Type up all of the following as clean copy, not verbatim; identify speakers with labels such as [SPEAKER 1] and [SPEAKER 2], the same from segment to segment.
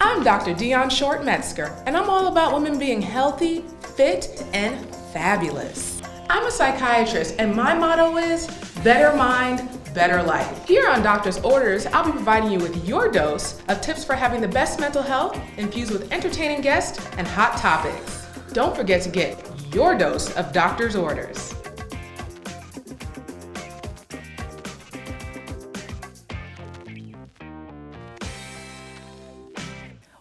[SPEAKER 1] I'm Dr. Dion Metzger, and I'm all about women being healthy, fit, and fabulous. I'm a psychiatrist, and my motto is better mind, better life. Here on Doctor's Orders, I'll be providing you with your dose of tips for having the best mental health, infused with entertaining guests and hot topics. Don't forget to get your dose of Doctor's Orders.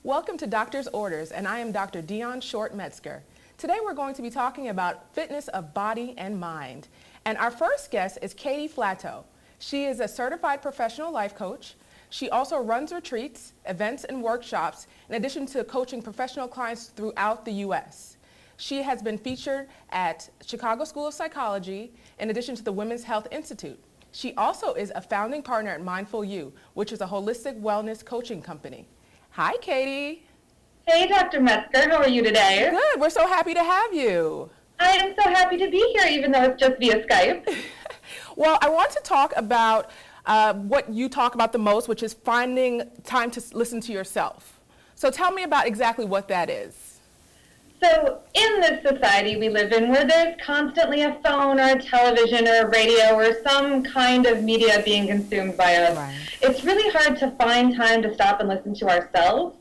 [SPEAKER 1] Welcome to Doctor's Orders, and I am Dr. Dion Metzger. Today we're going to be talking about fitness of body and mind. And our first guest is Katie Flatto. She is a certified professional life coach. She also runs retreats, events, and workshops, in addition to coaching professional clients throughout the U.S. She has been featured at Chicago School of Psychology, in addition to the Women's Health Institute. She also is a founding partner at Mindful You, which is a holistic wellness coaching company. Hi, Katie.
[SPEAKER 2] Hey, Dr. Metzger. How are you today?
[SPEAKER 1] Good. We're so happy to have you.
[SPEAKER 2] I am so happy to be here, even though it's just via Skype.
[SPEAKER 1] Well, I want to talk about what you talk about the most, which is finding time to listen to yourself. So tell me about exactly what that is.
[SPEAKER 2] So in this society we live in, where there's constantly a phone or a television or a radio or some kind of media being consumed by us, right, it's really hard to find time to stop and listen to ourselves.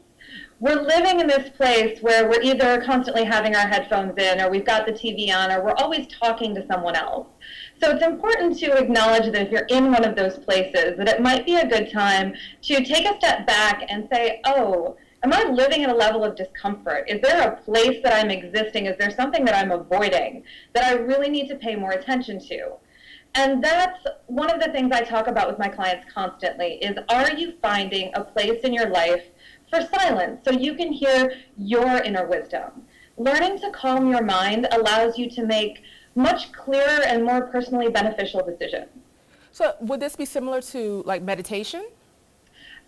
[SPEAKER 2] We're living in this place where we're either constantly having our headphones in, or we've got the TV on, or we're always talking to someone else. So it's important to acknowledge that if you're in one of those places, that it might be a good time to take a step back and say, oh, am I living at a level of discomfort? Is there a place that I'm existing? Is there something that I'm avoiding that I really need to pay more attention to? And that's one of the things I talk about with my clients constantly is, are you finding a place in your life for silence so you can hear your inner wisdom? Learning to calm your mind allows you to make much clearer and more personally beneficial decisions.
[SPEAKER 1] So would this be similar to like meditation?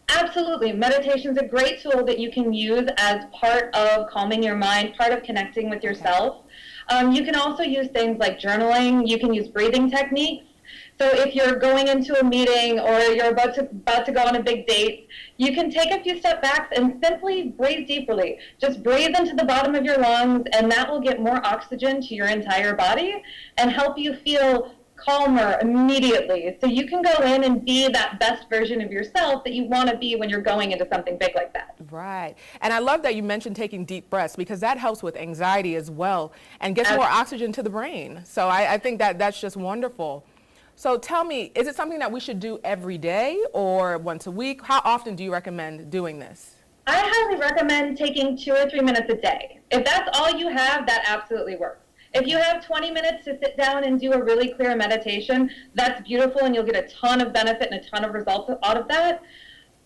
[SPEAKER 2] Absolutely. Meditation is a great tool that you can use as part of calming your mind, part of connecting with yourself. You can also use things like journaling. You can use breathing techniques. So if you're going into a meeting or you're about to go on a big date, you can take a few step backs and simply breathe deeply. Just breathe into the bottom of your lungs, and that will get more oxygen to your entire body and help you feel calmer immediately, so you can go in and be that best version of yourself that you want to be when you're going into something big like that.
[SPEAKER 1] Right. And I love that you mentioned taking deep breaths, because that helps with anxiety as well and gets more oxygen to the brain. So I think that's just wonderful. So tell me, is it something that we should do every day or once a week? How often do you recommend doing this?
[SPEAKER 2] I highly recommend taking 2 or 3 minutes a day. If that's all you have, that absolutely works. If you have 20 minutes to sit down and do a really clear meditation, that's beautiful, and you'll get a ton of benefit and a ton of results out of that.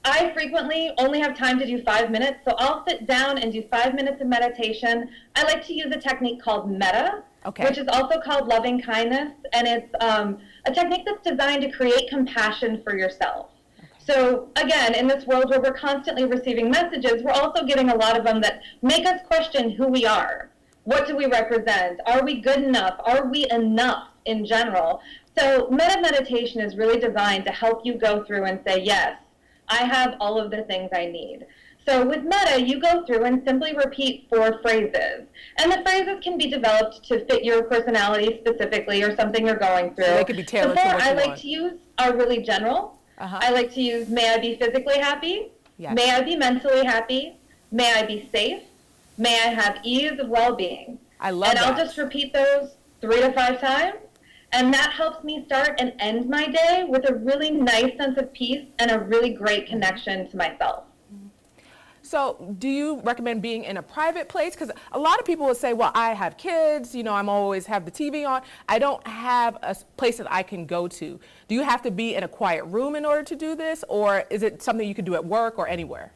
[SPEAKER 2] I frequently only have time to do 5 minutes, so I'll sit down and do 5 minutes of meditation. I like to use a technique called metta, which is also called loving kindness, and it's a technique that's designed to create compassion for yourself. So again, in this world where we're constantly receiving messages, we're also getting a lot of them that make us question who we are. What do we represent? Are we good enough? Are we enough in general? So metta meditation is really designed to help you go through and say, yes, I have all of the things I need. So with metta, you go through and simply repeat 4 phrases. And the phrases can be developed to fit your personality specifically or something you're going through.
[SPEAKER 1] So they could be tailored
[SPEAKER 2] the
[SPEAKER 1] to
[SPEAKER 2] 4
[SPEAKER 1] what you
[SPEAKER 2] I like
[SPEAKER 1] want.
[SPEAKER 2] to use are really general. I like to use, may I be physically happy?
[SPEAKER 1] Yes.
[SPEAKER 2] May I be mentally happy? May I be safe? May I have ease of well-being?
[SPEAKER 1] I love that.
[SPEAKER 2] And I'll just repeat those 3 to 5 times, and that helps me start and end my day with a really nice sense of peace and a really great connection to myself.
[SPEAKER 1] So do you recommend being in a private place? Because a lot of people will say, well, I have kids, I'm always have the TV on. I don't have a place that I can go to. Do you have to be in a quiet room in order to do this, or is it something you can do at work or anywhere?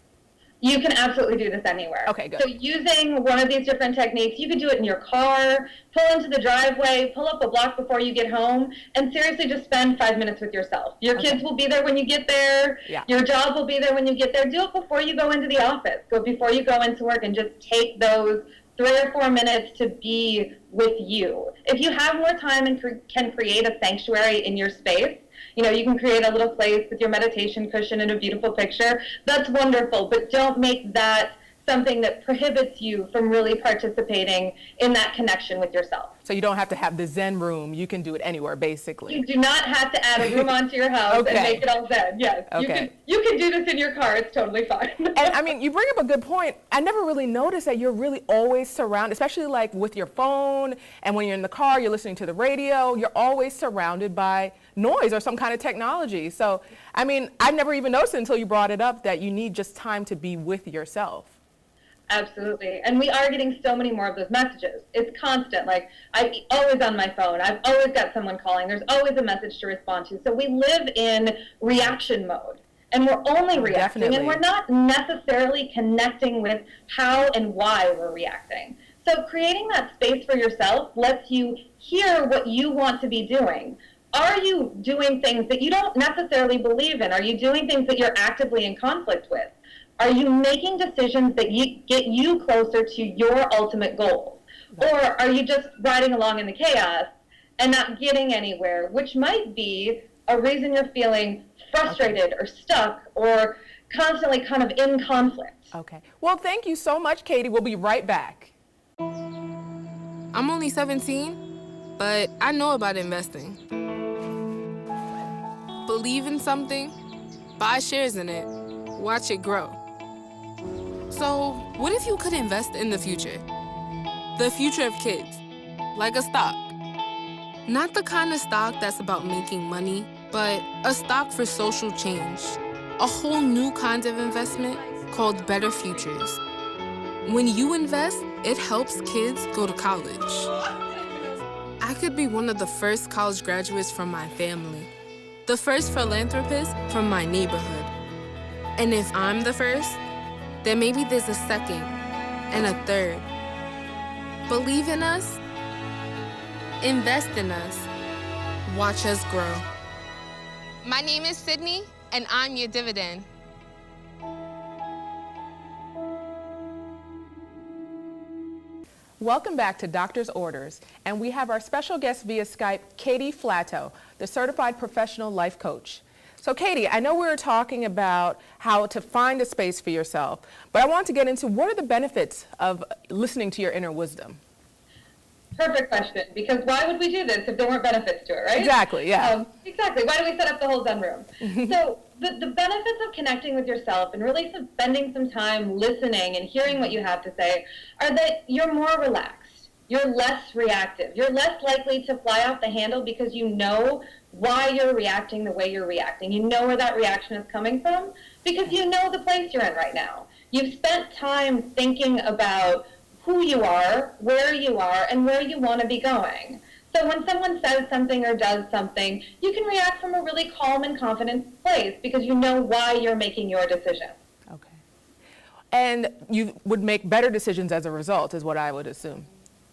[SPEAKER 2] You can absolutely do this anywhere.
[SPEAKER 1] Okay, good.
[SPEAKER 2] So using one of these different techniques, you could do it in your car, pull into the driveway, pull up a block before you get home, and seriously just spend 5 minutes with yourself. Your kids will be there when you get there.
[SPEAKER 1] Yeah.
[SPEAKER 2] Your job will be there when you get there. Do it before you go into the office. Go before you go into work, and just take those 3 or 4 minutes to be with you. If you have more time and can create a sanctuary in your space, You can create a little place with your meditation cushion and a beautiful picture. That's wonderful, but don't make that something that prohibits you from really participating in that connection with yourself.
[SPEAKER 1] So you don't have to have the Zen room. You can do it anywhere, basically.
[SPEAKER 2] You do not have to add a room onto your house
[SPEAKER 1] Okay.
[SPEAKER 2] and make it all Zen. Yes,
[SPEAKER 1] Okay.
[SPEAKER 2] you can do this in your car. It's totally fine.
[SPEAKER 1] And I mean, you bring up a good point. I never really noticed that you're really always surrounded, especially like with your phone, and when you're in the car, you're listening to the radio, you're always surrounded by noise or some kind of technology. So, I mean, I never even noticed it until you brought it up that you need just time to be with yourself.
[SPEAKER 2] Absolutely. And we are getting so many more of those messages. It's constant. Like, I'm always on my phone. I've always got someone calling. There's always a message to respond to. So we live in reaction mode. And we're only reacting.
[SPEAKER 1] Definitely.
[SPEAKER 2] And we're not necessarily connecting with how and why we're reacting. So creating that space for yourself lets you hear what you want to be doing. Are you doing things that you don't necessarily believe in? Are you doing things that you're actively in conflict with? Are you making decisions that get you closer to your ultimate goals? Or are you just riding along in the chaos and not getting anywhere, which might be a reason you're feeling frustrated or stuck or constantly kind of in conflict?
[SPEAKER 1] Okay. Well, thank you so much, Katie. We'll be right back.
[SPEAKER 3] I'm only 17, but I know about investing. Believe in something, buy shares in it, watch it grow. So, what if you could invest in the future? The future of kids, like a stock. Not the kind of stock that's about making money, but a stock for social change. A whole new kind of investment called Better Futures. When you invest, it helps kids go to college. I could be one of the first college graduates from my family, the first philanthropist from my neighborhood. And if I'm the first, then maybe there's a second and a third. Believe in us, invest in us, watch us grow. My name is Sydney, and I'm your dividend.
[SPEAKER 1] Welcome back to Doctor's Orders, and we have our special guest via Skype, Katie Flatto, the Certified Professional Life Coach. So Katie, I know we were talking about how to find a space for yourself, but I want to get into what are the benefits of listening to your inner wisdom?
[SPEAKER 2] Perfect question, because why would we do this if there weren't benefits to it, right?
[SPEAKER 1] Exactly, yeah.
[SPEAKER 2] Exactly. Why do we set up the whole Zen room? So the benefits of connecting with yourself and really spending some time listening and hearing what you have to say are that you're more relaxed. You're less reactive. You're less likely to fly off the handle because you know why you're reacting the way you're reacting. You know where that reaction is coming from because you know the place you're in right now. You've spent time thinking about who you are, and where you want to be going. So when someone says something or does something, you can react from a really calm and confident place because you know why you're making your decision.
[SPEAKER 1] Okay. And you would make better decisions as a result, is what I would assume.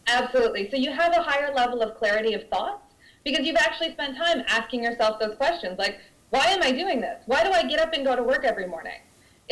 [SPEAKER 2] Absolutely. So you have a higher level of clarity of thoughts because you've actually spent time asking yourself those questions like, why am I doing this? Why do I get up and go to work every morning?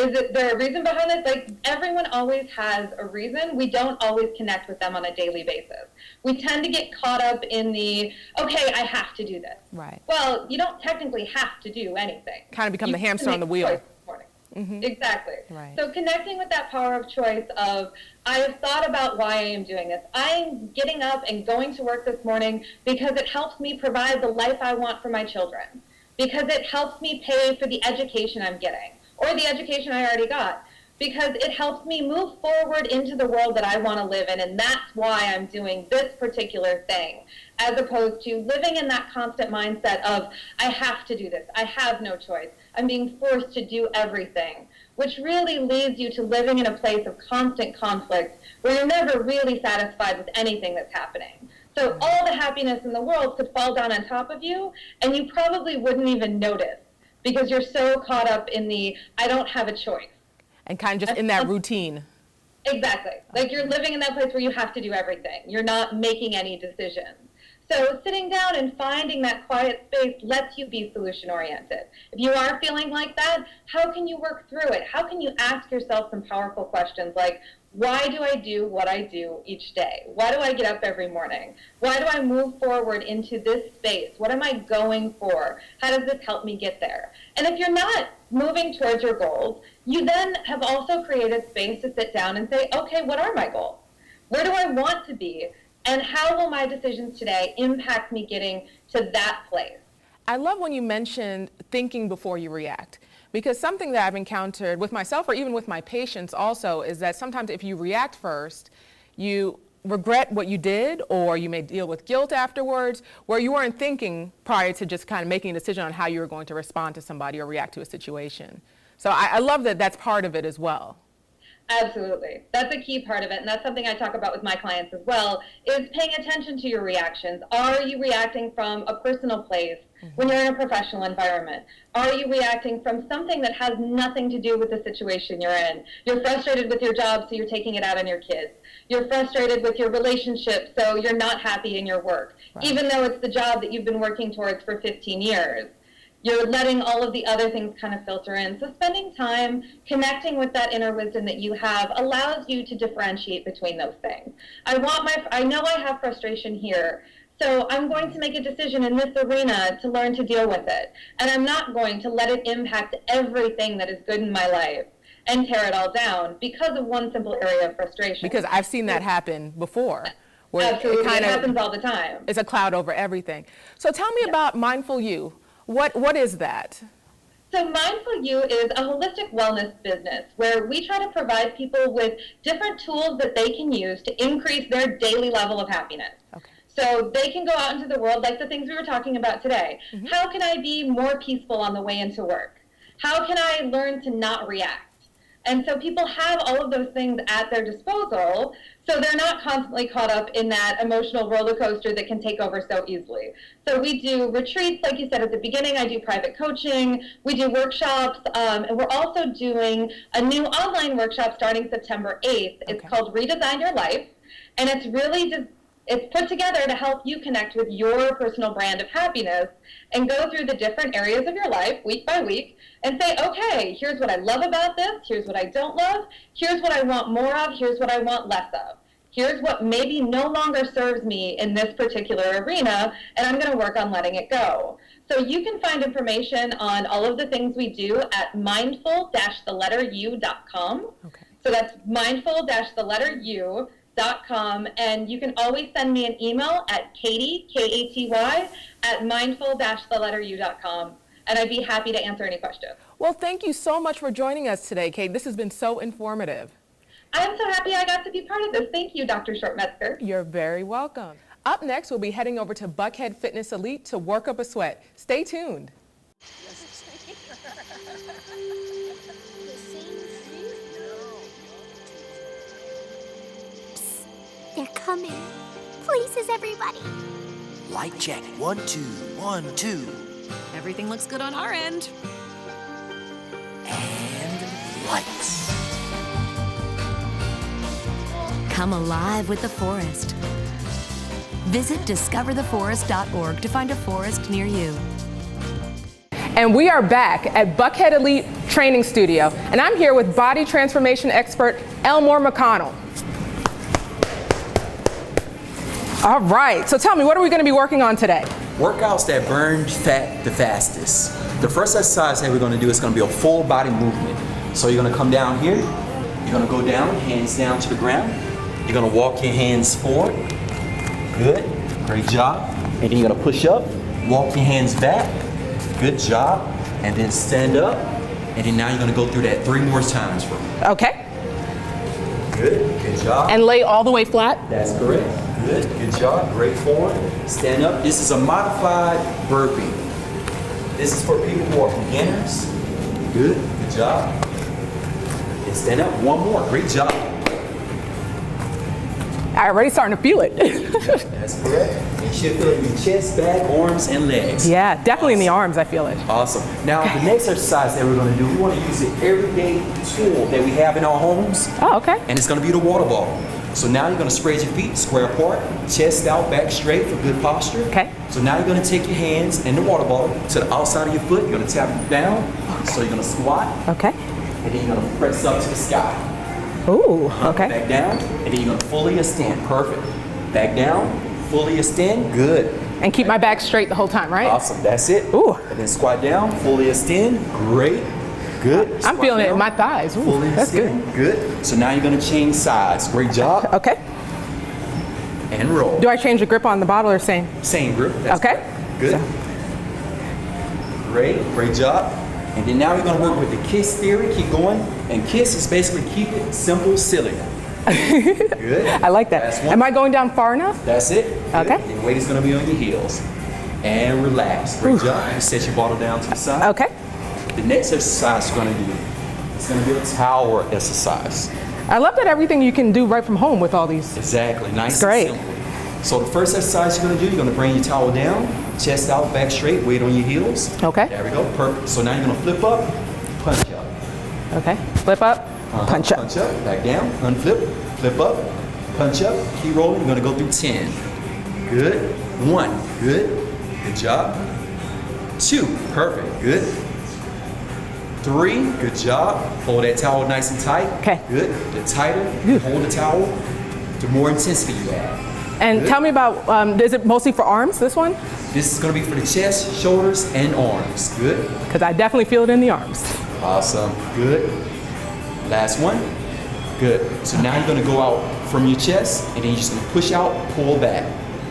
[SPEAKER 2] Is there a reason behind this? Like, everyone always has a reason. We don't always connect with them on a daily basis. We tend to get caught up in the, okay, I have to do this.
[SPEAKER 1] Right.
[SPEAKER 2] Well, you don't technically have to do anything.
[SPEAKER 1] Kind of become
[SPEAKER 2] You
[SPEAKER 1] the hamster
[SPEAKER 2] can
[SPEAKER 1] on the
[SPEAKER 2] make a
[SPEAKER 1] wheel.
[SPEAKER 2] choice this morning.
[SPEAKER 1] Mm-hmm.
[SPEAKER 2] Exactly.
[SPEAKER 1] Right.
[SPEAKER 2] So connecting with that power of choice of, I have thought about why I am doing this. I'm getting up and going to work this morning because it helps me provide the life I want for my children, because it helps me pay for the education I'm getting, or the education I already got, because it helps me move forward into the world that I want to live in, and that's why I'm doing this particular thing, as opposed to living in that constant mindset of, I have to do this, I have no choice, I'm being forced to do everything, which really leads you to living in a place of constant conflict, where you're never really satisfied with anything that's happening. So all the happiness in the world could fall down on top of you, and you probably wouldn't even notice, because you're so caught up in the, I don't have a choice.
[SPEAKER 1] And kind of just in that routine.
[SPEAKER 2] Exactly. Like, you're living in that place where you have to do everything. You're not making any decisions. So sitting down and finding that quiet space lets you be solution oriented. If you are feeling like that, how can you work through it? How can you ask yourself some powerful questions like, why do I do what I do each day? Why do I get up every morning? Why do I move forward into this space? What am I going for? How does this help me get there? And if you're not moving towards your goals, you then have also created space to sit down and say, okay, what are my goals? Where do I want to be? And how will my decisions today impact me getting to that place?
[SPEAKER 1] I love when you mentioned thinking before you react, because something that I've encountered with myself or even with my patients also is that sometimes if you react first, you regret what you did, or you may deal with guilt afterwards, where you weren't thinking prior to just kind of making a decision on how you were going to respond to somebody or react to a situation. So I love that that's part of it as well.
[SPEAKER 2] Absolutely. That's a key part of it, and that's something I talk about with my clients as well, is paying attention to your reactions. Are you reacting from a personal place when you're in a professional environment? Are you reacting from something that has nothing to do with the situation you're in? You're frustrated with your job, so you're taking it out on your kids. You're frustrated with your relationship, so you're not happy in your work, even though it's the job that you've been working towards for 15 years. You're letting all of the other things kind of filter in. So spending time connecting with that inner wisdom that you have allows you to differentiate between those things. I know I have frustration here, so I'm going to make a decision in this arena to learn to deal with it. And I'm not going to let it impact everything that is good in my life and tear it all down because of one simple area of frustration.
[SPEAKER 1] Because I've seen that happen before. Where
[SPEAKER 2] Absolutely,
[SPEAKER 1] it
[SPEAKER 2] happens all the time.
[SPEAKER 1] It's a cloud over everything. So tell me about Mindful You. What is that?
[SPEAKER 2] So Mindful You is a holistic wellness business where we try to provide people with different tools that they can use to increase their daily level of happiness.
[SPEAKER 1] Okay.
[SPEAKER 2] So they can go out into the world like the things we were talking about today. How can I be more peaceful on the way into work? How can I learn to not react? And so people have all of those things at their disposal, so they're not constantly caught up in that emotional roller coaster that can take over so easily. So we do retreats, like you said at the beginning. I do private coaching. We do workshops, and we're also doing a new online workshop starting September 8th. It's called Redesign Your Life, and it's really just it's put together to help you connect with your personal brand of happiness and go through the different areas of your life week by week and say, okay, here's what I love about this, here's what I don't love, here's what I want more of, here's what I want less of. Here's what maybe no longer serves me in this particular arena, and I'm going to work on letting it go. So you can find information on all of the things we do at mindful-u.com. So that's mindful-u.com. And you can always send me an email at Katie, K-A-T-Y, at mindful-u.com. And I'd be happy to answer any questions.
[SPEAKER 1] Well, thank you so much for joining us today, Kate. This has been so informative.
[SPEAKER 2] I'm so happy I got to be part of this. Thank you, Dr. Short-Metzger.
[SPEAKER 1] You're very welcome. Up next, we'll be heading over to Buckhead Fitness Elite to work up a sweat. Stay tuned.
[SPEAKER 4] They're coming. Places, everybody.
[SPEAKER 5] Light check. 1, 2, 1, 2.
[SPEAKER 6] Everything looks good on our end.
[SPEAKER 5] And lights.
[SPEAKER 7] Come alive with the forest. Visit discovertheforest.org to find a forest near you.
[SPEAKER 1] And we are back at Buckhead Elite Training Studio, and I'm here with body transformation expert Elmore McConnell. All right, so tell me, what are we going to be working on today?
[SPEAKER 8] Workouts that burn fat the fastest. The first exercise that we're going to do is going to be a full body movement. So you're going to come down here, you're going to go down, hands down to the ground. You're going to walk your hands forward. Good, great job. And then you're going to push up, walk your hands back. Good job. And then stand up. And then now you're going to go through that 3 more times for me.
[SPEAKER 1] Okay.
[SPEAKER 8] Good job.
[SPEAKER 1] And lay all the way flat?
[SPEAKER 8] That's correct. Good job. Great form. Stand up. This is a modified burpee. This is for people who are beginners. Good job. And stand up. 1 more. Great job.
[SPEAKER 1] I'm already starting to feel it.
[SPEAKER 8] That's correct. You should feel it in your chest, back, arms, and legs.
[SPEAKER 1] Yeah, definitely in the arms, I feel it.
[SPEAKER 8] Awesome. Now, the next exercise that we're going to do, we want to use an everyday tool that we have in our homes.
[SPEAKER 1] Oh, okay.
[SPEAKER 8] And it's going to be the water ball. So now you're gonna spread your feet square apart, chest out, back straight for good posture.
[SPEAKER 1] Okay.
[SPEAKER 8] So now you're gonna take your hands and the water bottle to the outside of your foot. You're gonna tap it down. So you're gonna squat.
[SPEAKER 1] Okay.
[SPEAKER 8] And then you're gonna press up to the sky.
[SPEAKER 1] Ooh, okay.
[SPEAKER 8] Back down, and then you're gonna fully extend. Perfect. Back down, fully extend. Good.
[SPEAKER 1] And keep my back straight the whole time, right?
[SPEAKER 8] Awesome. That's it.
[SPEAKER 1] Ooh.
[SPEAKER 8] And then squat down, fully extend. Great. Good.
[SPEAKER 1] I'm
[SPEAKER 8] Squat
[SPEAKER 1] feeling it in
[SPEAKER 8] down,
[SPEAKER 1] my thighs. Ooh,
[SPEAKER 8] fully
[SPEAKER 1] that's
[SPEAKER 8] extend. Good. So now you're gonna change sides. Great job.
[SPEAKER 1] Okay.
[SPEAKER 8] And roll.
[SPEAKER 1] Do I change the grip on the bottle or same?
[SPEAKER 8] Same grip. That's
[SPEAKER 1] Okay.
[SPEAKER 8] Good. Great. Great job. And then now we're gonna work with the KISS theory. Keep going. And KISS is basically keep it simple, silly. Good.
[SPEAKER 1] I like that.
[SPEAKER 8] Last one.
[SPEAKER 1] Am I going down far enough?
[SPEAKER 8] That's it. Good.
[SPEAKER 1] Okay.
[SPEAKER 8] Your weight is gonna be on your heels. And relax. Great job. You set your bottle down to the side.
[SPEAKER 1] Okay.
[SPEAKER 8] The next exercise you're gonna do, it's gonna be a tower exercise.
[SPEAKER 1] I love that everything you can do right from home with all these.
[SPEAKER 8] Exactly. Nice
[SPEAKER 1] Great.
[SPEAKER 8] and simple. So the first exercise you're gonna do, you're gonna bring your towel down, chest out, back straight, weight on your heels.
[SPEAKER 1] Okay.
[SPEAKER 8] There we go. Perfect. So now you're gonna flip up, punch up.
[SPEAKER 1] Okay. Flip up, punch up.
[SPEAKER 8] Punch up, back down, unflip, flip up, punch up, keep rolling. You're gonna go through 10. Good. 1, good. Good job. 2, perfect, good. 3, good job. Hold that towel nice and tight.
[SPEAKER 1] Okay.
[SPEAKER 8] Good. The tighter you hold the towel, the more intensity you add.
[SPEAKER 1] And
[SPEAKER 8] Good.
[SPEAKER 1] tell me about, is it mostly for arms, this one?
[SPEAKER 8] This is gonna be for the chest, shoulders, and arms. Good.
[SPEAKER 1] Because I definitely feel it in the arms.
[SPEAKER 8] Awesome. Good. Last one. Good. So now you're gonna go out from your chest, and then you're just gonna push out, pull back.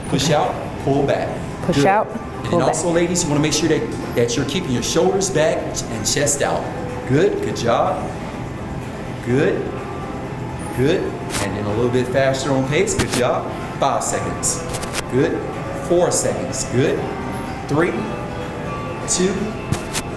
[SPEAKER 8] Push out, pull back.
[SPEAKER 1] Push
[SPEAKER 8] Good.
[SPEAKER 1] out,
[SPEAKER 8] And
[SPEAKER 1] pull
[SPEAKER 8] then
[SPEAKER 1] back.
[SPEAKER 8] also, ladies, you wanna make sure that you're keeping your shoulders back and chest out. Good. Good job. Good. Good. And then a little bit faster on pace. Good job. 5 seconds. Good. 4 seconds. Good. 3, 2,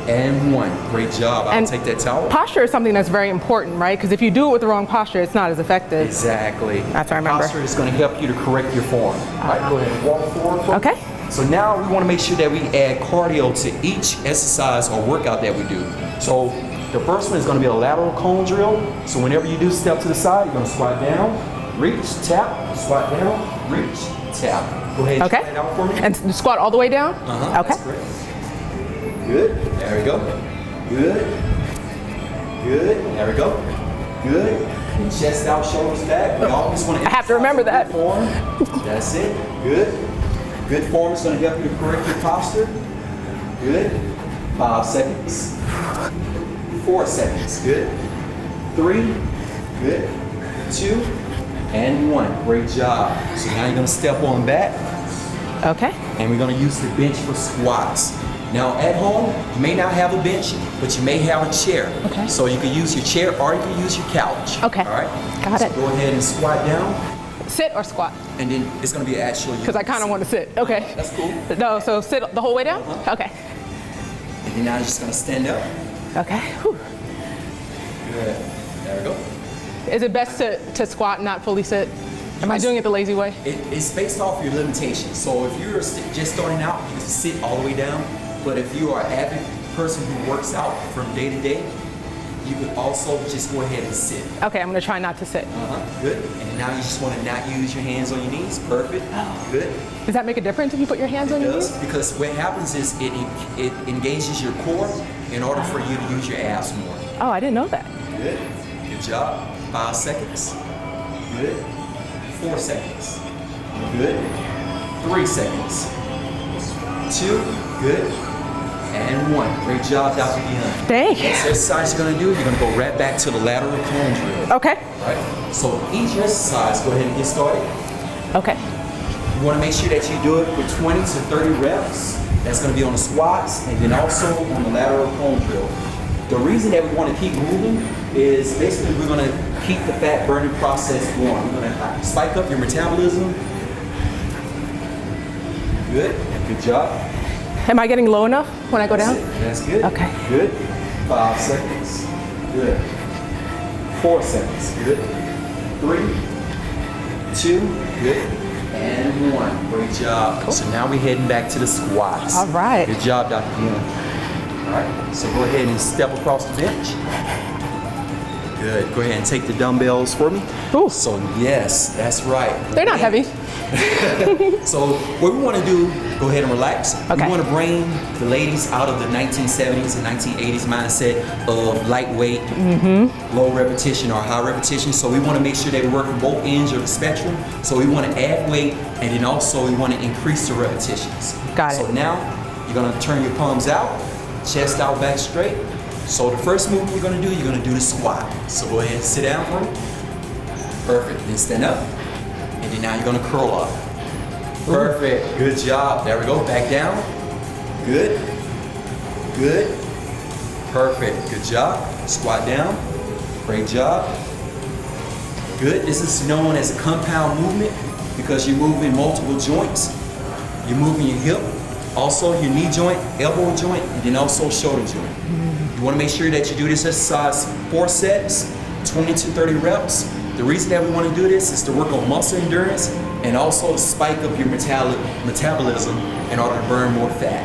[SPEAKER 8] and 1. Great job. I'll
[SPEAKER 1] And
[SPEAKER 8] take that towel.
[SPEAKER 1] Posture is something that's very important, right? Because if you do it with the wrong posture, it's not as effective.
[SPEAKER 8] Exactly.
[SPEAKER 1] That's what I remember.
[SPEAKER 8] Posture is going to help you to correct your form. All right, go ahead and walk forward. For me.
[SPEAKER 1] Okay.
[SPEAKER 8] So now we want to make sure that we add cardio to each exercise or workout that we do. So the first one is going to be a lateral cone drill. So whenever you do step to the side, you're going to squat down, reach, tap, squat down, reach, tap. Go ahead and
[SPEAKER 1] Okay.
[SPEAKER 8] try that out for me.
[SPEAKER 1] And squat all the way down?
[SPEAKER 8] Uh-huh,
[SPEAKER 1] Okay.
[SPEAKER 8] that's great. Good. There we go. Good. Good. There we go. Good. And chest out, shoulders back. We always want to.
[SPEAKER 1] I have to remember that.
[SPEAKER 8] Form. That's it. Good. Good form is going to help you to correct your posture. Good. 5 seconds. 4 seconds. Good. 3. Good. 2. And 1. Great job. So now you're going to step on back.
[SPEAKER 1] Okay.
[SPEAKER 8] And we're gonna use the bench for squats. Now at home, you may not have a bench, but you may have a chair.
[SPEAKER 1] Okay.
[SPEAKER 8] So you can use your chair or you can use your couch.
[SPEAKER 1] Okay.
[SPEAKER 8] All right?
[SPEAKER 1] Got
[SPEAKER 8] so
[SPEAKER 1] it.
[SPEAKER 8] go ahead and squat down,
[SPEAKER 1] Sit or squat?
[SPEAKER 8] and then it's gonna be actually.
[SPEAKER 1] Because I kind of want to sit. Okay.
[SPEAKER 8] That's cool.
[SPEAKER 1] No, so sit the whole way down? Okay.
[SPEAKER 8] And then now you're just gonna stand up.
[SPEAKER 1] Okay. Whew.
[SPEAKER 8] Good. There we go.
[SPEAKER 1] Is it best to squat and not fully sit? Am I doing it the lazy way?
[SPEAKER 8] It's based off your limitations. So if you're just starting out, you can sit all the way down. But if you are an avid person who works out from day to day, you could also just go ahead and sit.
[SPEAKER 1] Okay, I'm going to try not to sit.
[SPEAKER 8] Good. And now you just want to not use your hands on your knees. Perfect. Good.
[SPEAKER 1] Does that make a difference if you put your hands on
[SPEAKER 8] It
[SPEAKER 1] your
[SPEAKER 8] does,
[SPEAKER 1] knees?
[SPEAKER 8] because what happens is it engages your core in order for you to use your abs more.
[SPEAKER 1] Oh, I didn't know that.
[SPEAKER 8] Good. Good job. 5 seconds. Good. 4 seconds. Good. 3 seconds. 2. Good. And 1. Great job, Dr. Dion.
[SPEAKER 1] Thank you.
[SPEAKER 8] Next exercise you're going to do, you're going to go right back to the lateral cone drill.
[SPEAKER 1] Okay.
[SPEAKER 8] All right? So each exercise, go ahead and get started.
[SPEAKER 1] Okay.
[SPEAKER 8] You want to make sure that you do it for 20 to 30 reps. That's going to be on the squats and then also on the lateral cone drill. The reason that we want to keep moving is basically we're going to keep the fat burning process going. We're going to spike up your metabolism. Good. Good job.
[SPEAKER 1] Am I getting low enough when I go down?
[SPEAKER 8] That's good.
[SPEAKER 1] Okay.
[SPEAKER 8] Good. 5 seconds. Good. 4 seconds. Good. 3, 2, good. And 1. Great job. Cool. So now we're heading back to the squats.
[SPEAKER 1] All right.
[SPEAKER 8] Good job, Dr. Dion. All right. So go ahead and step across the bench. Good. Go ahead and take the dumbbells for me.
[SPEAKER 1] Ooh.
[SPEAKER 8] So yes, that's right.
[SPEAKER 1] They're not heavy.
[SPEAKER 8] So what we want to do, go ahead and relax.
[SPEAKER 1] Okay.
[SPEAKER 8] We want to bring the ladies out of the 1970s and 1980s mindset of lightweight, low repetition or high repetition. So we want to make sure that we work on both ends of the spectrum. So we want to add weight, and then also we want to increase the repetitions.
[SPEAKER 1] Got it.
[SPEAKER 8] So now you're going to turn your palms out, chest out, back straight. So the first movement you're going to do, you're going to do the squat. So go ahead and sit down for me. Perfect. Then stand up. And then now you're gonna curl up. Perfect. Good job. There we go. Back down. Good. Good. Perfect. Good job. Squat down. Great job. Good. This is known as a compound movement because you're moving multiple joints. You're moving your hip, also your knee joint, elbow joint, and then also shoulder joint. You want to make sure that you do this exercise 4 sets, 20 to 30 reps. The reason that we want to do this is to work on muscle endurance and also to spike up your metabolism in order to burn more fat.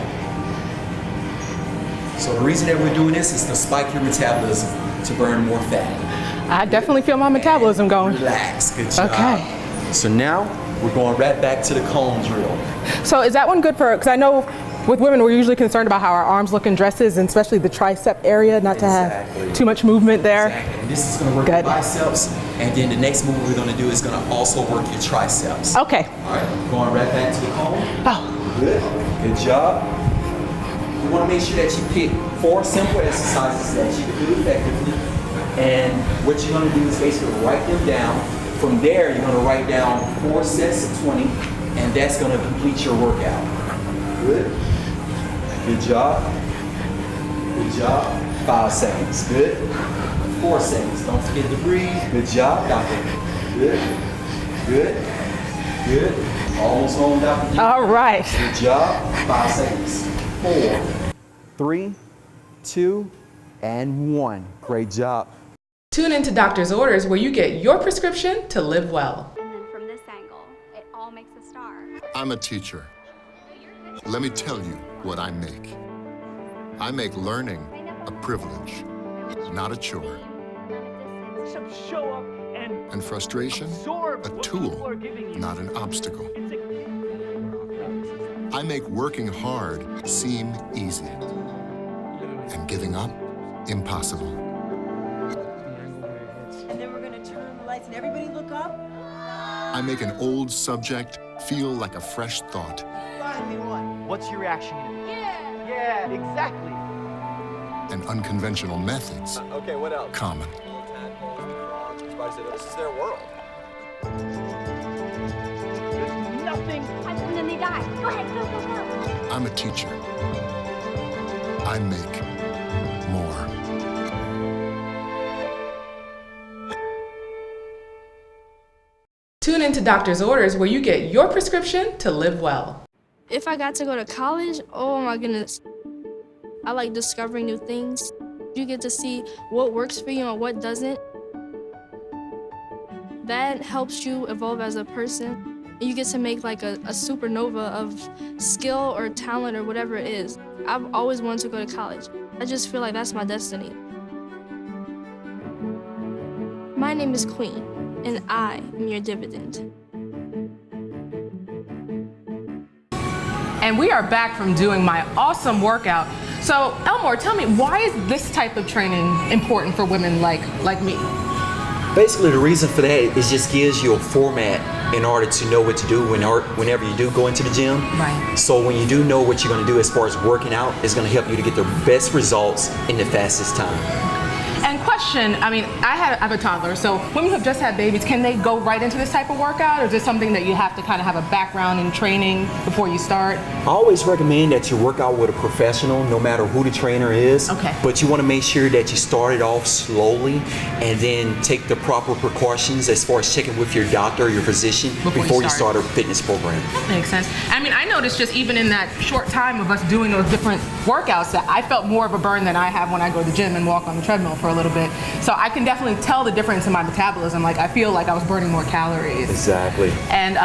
[SPEAKER 8] So the reason that we're doing this is to spike your metabolism to burn more fat.
[SPEAKER 1] I definitely feel my metabolism going.
[SPEAKER 8] Relax, good job.
[SPEAKER 1] Okay.
[SPEAKER 8] So now we're going right back to the cone drill.
[SPEAKER 1] So is that one good for, because I know with women we're usually concerned about how our arms look in dresses, and especially the tricep area, not to have too much movement there.
[SPEAKER 8] Exactly. And this is going to work your biceps, and then the next move we're going to do is going to also work your triceps.
[SPEAKER 1] Okay.
[SPEAKER 8] All right, going right back to the cone.
[SPEAKER 1] Oh.
[SPEAKER 8] Good. Good job. You want to make sure that you pick 4 simple exercises that you can do effectively. And what you're going to do is basically write them down. From there, you're going to write down 4 sets of 20, and that's going to complete your workout. Good. Good job. Good job. 5 seconds. Good. 4 seconds. Don't forget to breathe. Good job, Dr. Good. Good. Good. Almost home, Dr.
[SPEAKER 1] All right.
[SPEAKER 8] Good job. 5 seconds. 4, 3, 2, and 1. Great job.
[SPEAKER 1] Tune into Doctor's Orders, where you get your prescription to live well.
[SPEAKER 4] And then from this angle, it all makes a star.
[SPEAKER 9] I'm a teacher. Let me tell you what I make. I make learning a privilege, not a chore.
[SPEAKER 10] Show up
[SPEAKER 9] And frustration, a tool, not an obstacle. I make working hard seem easy, and giving up impossible.
[SPEAKER 11] And then we're gonna turn the lights and everybody look up.
[SPEAKER 9] I make an old subject feel like a fresh thought.
[SPEAKER 10] What's your reaction gonna be? Yeah, exactly.
[SPEAKER 9] And unconventional methods
[SPEAKER 12] Okay, what else?
[SPEAKER 9] common.
[SPEAKER 12] This is their world.
[SPEAKER 10] There's nothing.
[SPEAKER 4] And then they die. Go ahead, go, go, go.
[SPEAKER 9] I'm a teacher. I make more.
[SPEAKER 1] Tune into Doctor's Orders, where you get your prescription to live well.
[SPEAKER 3] If I got to go to college, oh my goodness. I like discovering new things. You get to see what works for you and what doesn't. That helps you evolve as a person. You get to make like a supernova of skill or talent or whatever it is. I've always wanted to go to college. I just feel like that's my destiny. My name is Queen, and I am your dividend.
[SPEAKER 1] And we are back from doing my awesome workout. So Elmore, tell me, why is this type of training important for women like me?
[SPEAKER 8] Basically, the reason for that is just gives you a format in order to know what to do whenever you do go into the gym.
[SPEAKER 1] Right.
[SPEAKER 8] So when you do know what you're going to do as far as working out, it's going to help you to get the best results in the fastest time.
[SPEAKER 1] And question, I mean, I have a toddler, so women who have just had babies, can they go right into this type of workout, or is this something that you have to kind of have a background in training before you start?
[SPEAKER 8] I always recommend that you work out with a professional, no matter who the trainer is.
[SPEAKER 1] Okay.
[SPEAKER 8] But you want to make sure that you start it off slowly and then take the proper precautions as far as checking with your doctor or your physician before you start a fitness program.
[SPEAKER 1] That makes sense. I mean, I noticed just even in that short time of us doing those different workouts that I felt more of a burn than I have when I go to the gym and walk on the treadmill for a little bit. So I can definitely tell the difference in my metabolism. Like, I feel like I was burning more calories.
[SPEAKER 8] Exactly.
[SPEAKER 1] And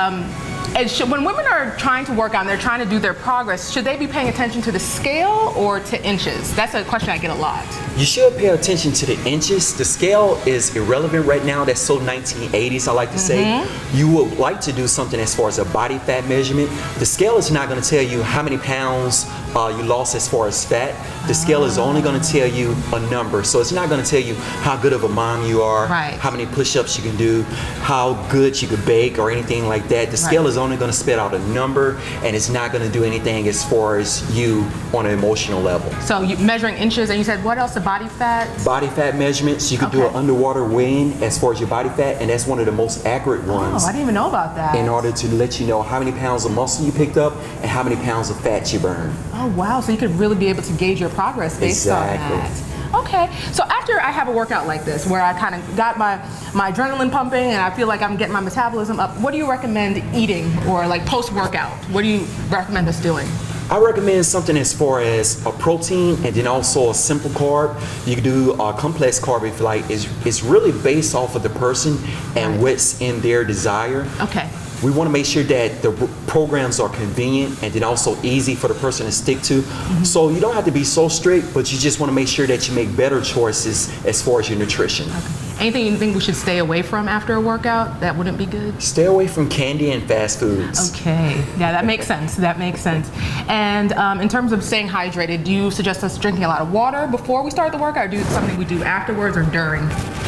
[SPEAKER 1] When women are trying to work out and they're trying to do their progress, should they be paying attention to the scale or to inches? That's a question I get a lot.
[SPEAKER 8] You should pay attention to the inches. The scale is irrelevant right now. That's so 1980s, I like to say. You would like to do something as far as a body fat measurement. The scale is not going to tell you how many pounds you lost as far as fat. The scale is only going to tell you a number. So it's not going to tell you how good of a mom you are, how many push-ups you can do, how good you could bake or anything like that. The scale is only going to spit out a number, and it's not going to do anything as far as you on an emotional level.
[SPEAKER 1] So you measuring inches, and you said what else? The body fat?
[SPEAKER 8] Body fat measurements. You could do an underwater weigh-in as far as your body fat, and that's one of the most accurate ones.
[SPEAKER 1] Oh, I didn't even know about that.
[SPEAKER 8] In order to let you know how many pounds of muscle you picked up and how many pounds of fat you burned.
[SPEAKER 1] Oh wow, so you could really be able to gauge your progress based on that. Okay, so after I have a workout like this, where I kind of got my adrenaline pumping and I feel like I'm getting my metabolism up, what do you recommend eating, or like post-workout? What do you recommend us doing?
[SPEAKER 8] I recommend something as far as a protein and then also a simple carb. You can do a complex carb if you like. It's really based off of the person and what's in their desire.
[SPEAKER 1] Okay.
[SPEAKER 8] We want to make sure that the programs are convenient and then also easy for the person to stick to. So you don't have to be so strict, but you just want to make sure that you make better choices as far as your nutrition.
[SPEAKER 1] Okay. Anything you think we should stay away from after a workout that wouldn't be good?
[SPEAKER 8] Stay away from candy and fast foods.
[SPEAKER 1] Okay, yeah, that makes sense. That makes sense. And in terms of staying hydrated, do you suggest us drinking a lot of water before we start the workout, or do something we do afterwards or during?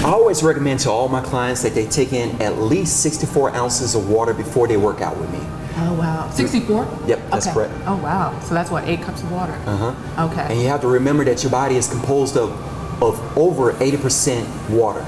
[SPEAKER 8] I always recommend to all my clients that they take in at least 64 ounces of water before they work out with me.
[SPEAKER 1] Oh wow, 64?
[SPEAKER 8] Yep, that's correct.
[SPEAKER 1] Oh wow, so that's what, 8 cups of water? Okay.
[SPEAKER 8] And you have to remember that your body is composed of over 80% water.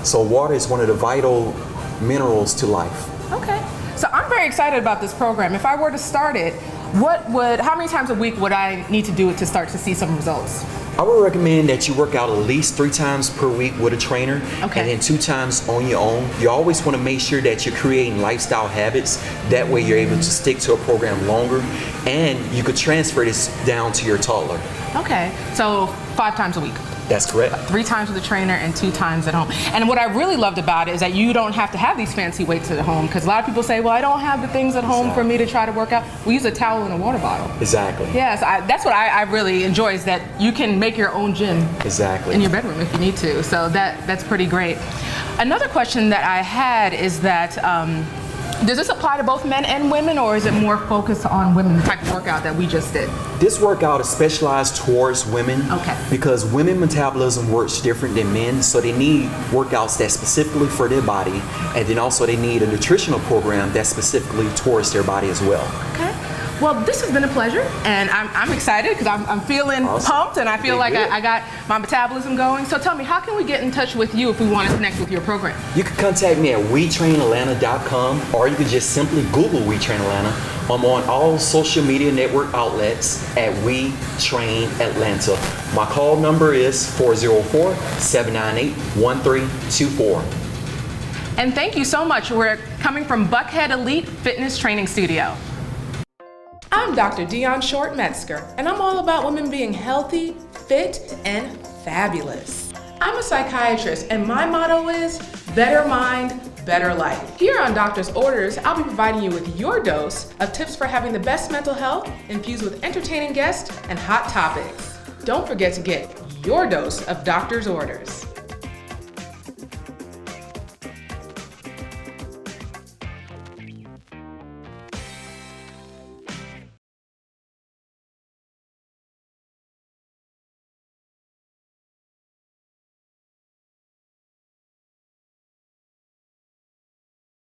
[SPEAKER 8] So water is one of the vital minerals to life.
[SPEAKER 1] Okay, so I'm very excited about this program. If I were to start it, how many times a week would I need to do it to start to see some results?
[SPEAKER 8] I would recommend that you work out at least 3 times per week with a trainer, and then 2 times on your own. You always want to make sure that you're creating lifestyle habits. That way you're able to stick to a program longer, and you could transfer this down to your toddler.
[SPEAKER 1] Okay, so 5 times a week.
[SPEAKER 8] That's correct.
[SPEAKER 1] 3 times with a trainer and 2 times at home. And what I really loved about it is that you don't have to have these fancy weights at home, because a lot of people say, well, I don't have the things at home for me to try to work out. We use a towel and a water bottle.
[SPEAKER 8] Exactly.
[SPEAKER 1] Yes, that's what I really enjoy, is that you can make your own gym in your bedroom if you need to. So that's pretty great. Another question that I had is that, does this apply to both men and women, or is it more focused on women, the type of workout that we just did?
[SPEAKER 8] This workout is specialized towards women because women metabolism works different than men, so they need workouts that's specifically for their body, and then also they need a nutritional program that's specifically towards their body as well.
[SPEAKER 1] Okay. Well, this has been a pleasure, and I'm excited because I'm feeling pumped, and I feel like I got my metabolism going. So tell me, how can we get in touch with you if we want to connect with your program?
[SPEAKER 8] You can contact me at WeTrainAtlanta.com, or you can just simply Google We Train Atlanta. I'm on all social media network outlets at We Train Atlanta. My call number is 404-798-1324.
[SPEAKER 1] And thank you so much. We're coming from Buckhead Elite Fitness Training Studio. I'm Dr. Dion Metzger, and I'm all about women being healthy, fit, and fabulous. I'm a psychiatrist, and my motto is better mind, better life. Here on Doctor's Orders, I'll be providing you with your dose of tips for having the best mental health, infused with entertaining guests and hot topics. Don't forget to get your dose of Doctor's Orders.